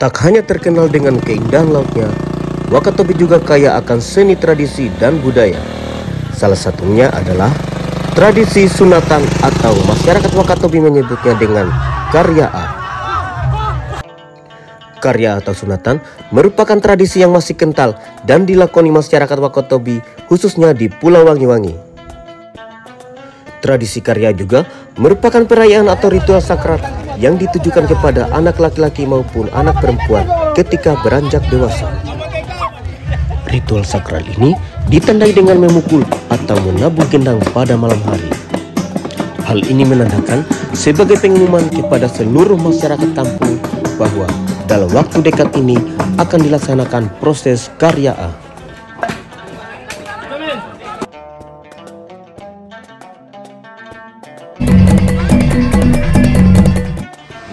Tak hanya terkenal dengan keindahan lautnya, Wakatobi juga kaya akan seni tradisi dan budaya. Salah satunya adalah tradisi sunatan atau masyarakat Wakatobi menyebutnya dengan karya-a. Karya atau sunatan merupakan tradisi yang masih kental dan dilakoni masyarakat Wakatobi khususnya di Pulau Wangi-Wangi. Tradisi karya juga merupakan perayaan atau ritual sakral yang ditujukan kepada anak laki-laki maupun anak perempuan ketika beranjak dewasa. Ritual sakral ini ditandai dengan memukul atau menabuh gendang pada malam hari. Hal ini menandakan sebagai pengumuman kepada seluruh masyarakat kampung bahwa dalam waktu dekat ini akan dilaksanakan proses karya-a.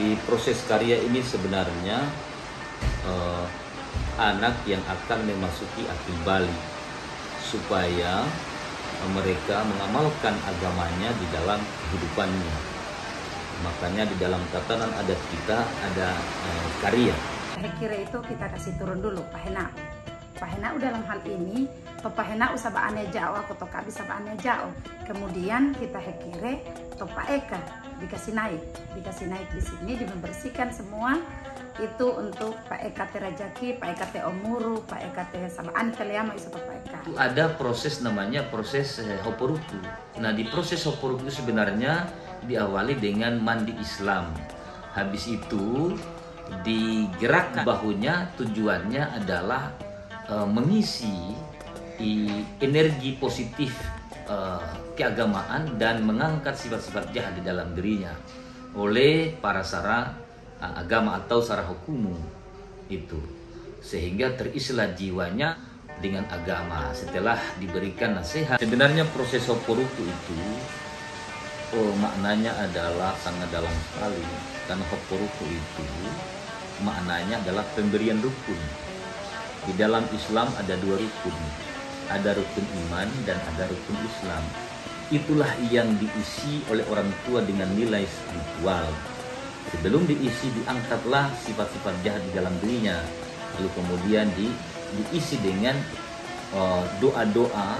Di proses karya ini sebenarnya anak yang akan memasuki akil balik supaya mereka mengamalkan agamanya di dalam kehidupannya. Makanya di dalam tatanan adat kita ada karya. Saya kira itu kita kasih turun dulu pahena. Pahena dalam hal ini pahena usabaannya jauh atau toka bisa baannya jauh. Kemudian kita hekire topa eka dikasih naik di sini dimembersihkan semua. Itu untuk Pak Eka Terajaki, Pak Eka Teomuru, Pak Eka Sabaan Kaliama itu Pak Eka. Ada proses namanya proses hoporuku. Nah di proses hoporuku sebenarnya diawali dengan mandi Islam. Habis itu digerakkan bahunya, tujuannya adalah mengisi energi positif keagamaan dan mengangkat sifat-sifat jahat di dalam dirinya oleh para sara agama atau sara hukumu itu, sehingga teristilah jiwanya dengan agama setelah diberikan nasihat. Sebenarnya proses hoporuku itu maknanya adalah sangat dalam sekali, karena hoporuku itu maknanya adalah pemberian rukun. Di dalam Islam ada dua rukun, ada rukun iman dan ada rukun Islam. Itulah yang diisi oleh orang tua dengan nilai spiritual. Sebelum diisi, diangkatlah sifat-sifat jahat di dalam dirinya, lalu kemudian diisi dengan doa-doa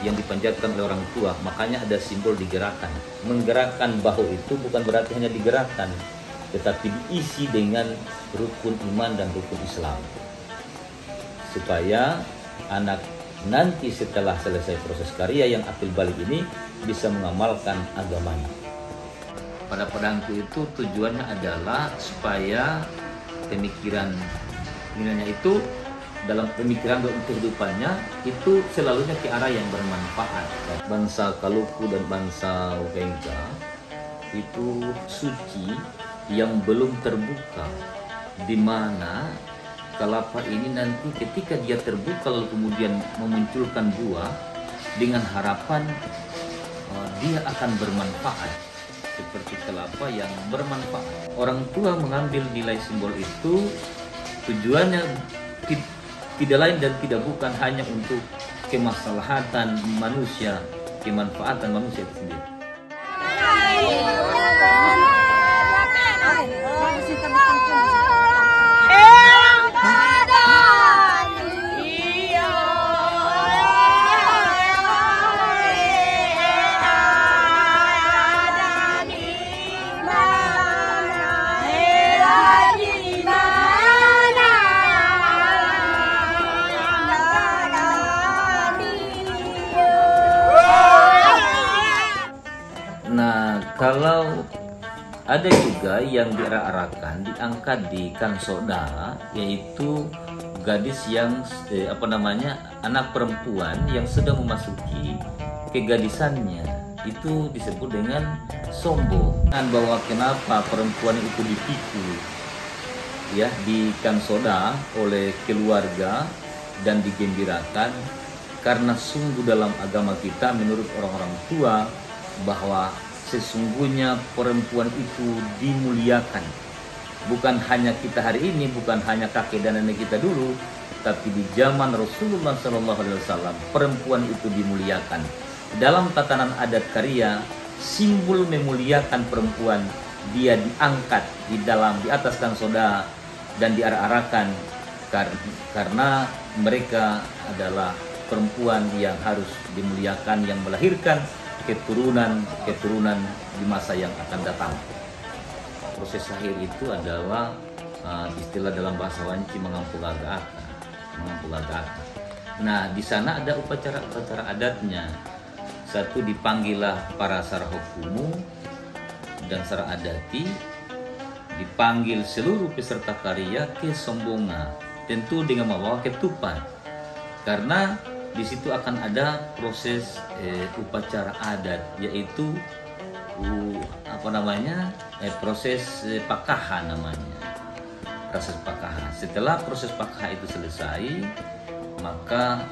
yang dipanjatkan oleh orang tua. Makanya ada simbol digerakkan. Menggerakkan bahu itu bukan berarti hanya digerakkan, tetapi diisi dengan rukun iman dan rukun Islam, supaya anak nanti setelah selesai proses karya yang akil balik ini bisa mengamalkan agamanya. Pada pedangku itu tujuannya adalah supaya pemikirannya itu dalam pemikiran untuk kehidupannya itu selalunya ke arah yang bermanfaat. Bangsa Kaluku dan bangsa Wengka itu suci yang belum terbuka, di mana kelapa ini nanti ketika dia terbuka lalu kemudian memunculkan buah dengan harapan dia akan bermanfaat seperti kelapa yang bermanfaat. Orang tua mengambil nilai simbol itu tujuannya tidak lain dan tidak bukan hanya untuk kemaslahatan manusia, kemanfaatan manusia itu sendiri. Nah, kalau ada juga yang diarah-arahkan diangkat di Kansoda, yaitu gadis yang anak perempuan yang sudah memasuki kegadisannya, itu disebut dengan sombo. Bahwa kenapa perempuan itu ditipu ya di Kansoda oleh keluarga dan digembirakan, karena sungguh dalam agama kita menurut orang-orang tua bahwa sesungguhnya perempuan itu dimuliakan. Bukan hanya kita hari ini, bukan hanya kakek dan nenek kita dulu, tapi di zaman Rasulullah SAW perempuan itu dimuliakan. Dalam tatanan adat karya, simbol memuliakan perempuan, dia diangkat di atas Kansoda dan diarah-arahkan karena mereka adalah perempuan yang harus dimuliakan, yang melahirkan keturunan di masa yang akan datang. Proses sahir itu adalah istilah dalam bahasa Wanci mengampul-agak. Nah, di sana ada upacara adatnya. Satu, dipanggillah para sarahokumu dan sara adati, dipanggil seluruh peserta karya ke Sombonga, tentu dengan membawa ketupat, karena di situ akan ada proses upacara adat, yaitu proses pakahan namanya. Proses pakahan. Setelah proses pakahan itu selesai, maka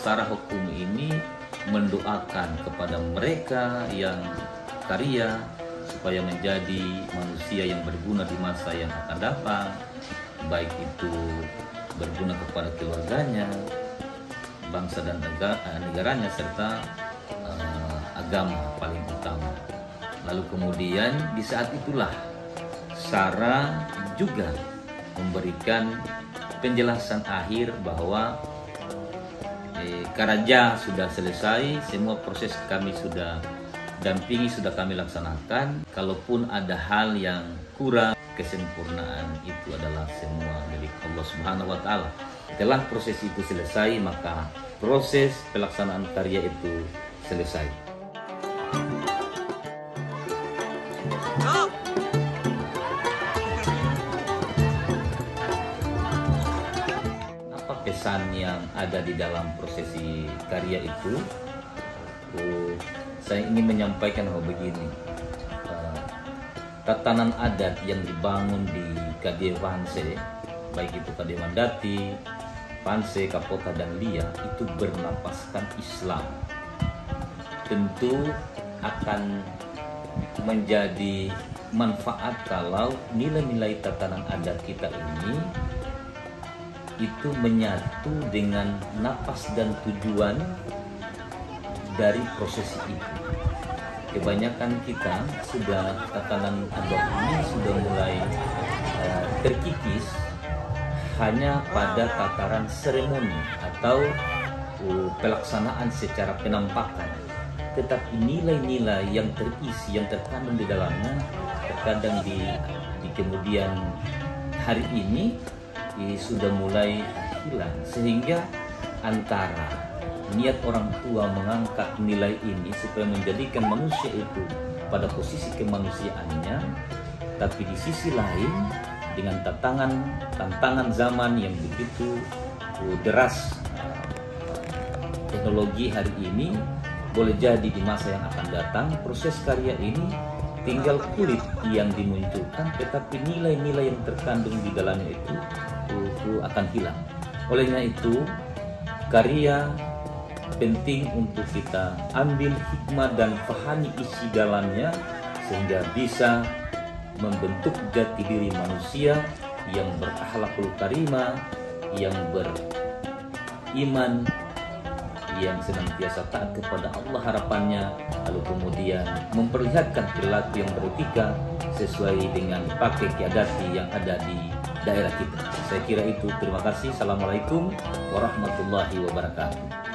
sarahokum ini mendoakan kepada mereka yang karya supaya menjadi manusia yang berguna di masa yang akan datang, baik itu berguna kepada keluarganya, bangsa dan negaranya, serta agama paling utama. Lalu kemudian di saat itulah Sara juga memberikan penjelasan akhir bahwa Karaja sudah selesai, semua proses kami sudah dampingi, sudah kami laksanakan. Kalaupun ada hal yang kurang, kesempurnaan itu adalah semua milik Allah Subhanahu wa Ta'ala. Setelah proses itu selesai, maka proses pelaksanaan karya itu selesai. Apa pesan yang ada di dalam prosesi karya itu? Saya ingin menyampaikan begini. Tatanan adat yang dibangun di Kade Panse, baik itu Kade Mandati, Panse, Kapota, dan Lia, itu bernapaskan Islam. Tentu akan menjadi manfaat kalau nilai-nilai tatanan adat kita ini itu menyatu dengan napas dan tujuan dari prosesi itu. Kebanyakan kita sudah tatanan adat ini sudah mulai terkikis hanya pada tataran seremoni atau pelaksanaan secara penampakan. Tetapi nilai-nilai yang terisi, yang terkandung di dalamnya, terkadang di kemudian hari ini sudah mulai hilang. Sehingga antara niat orang tua mengangkat nilai ini supaya menjadikan manusia itu pada posisi kemanusiaannya, tapi di sisi lain dengan tantangan zaman yang begitu deras, teknologi hari ini, boleh jadi di masa yang akan datang proses karya ini tinggal kulit yang dimunculkan, tetapi nilai-nilai yang terkandung di dalamnya itu akan hilang. Olehnya itu, karya penting untuk kita ambil hikmah dan pahami isi dalamnya sehingga bisa membentuk jati diri manusia yang berakhlakul karimah, yang beriman, yang senantiasa taat kepada Allah harapannya, lalu kemudian memperlihatkan perilaku yang beretika sesuai dengan pakai kiadati yang ada di daerah kita. Saya kira itu. Terima kasih. Assalamualaikum warahmatullahi wabarakatuh.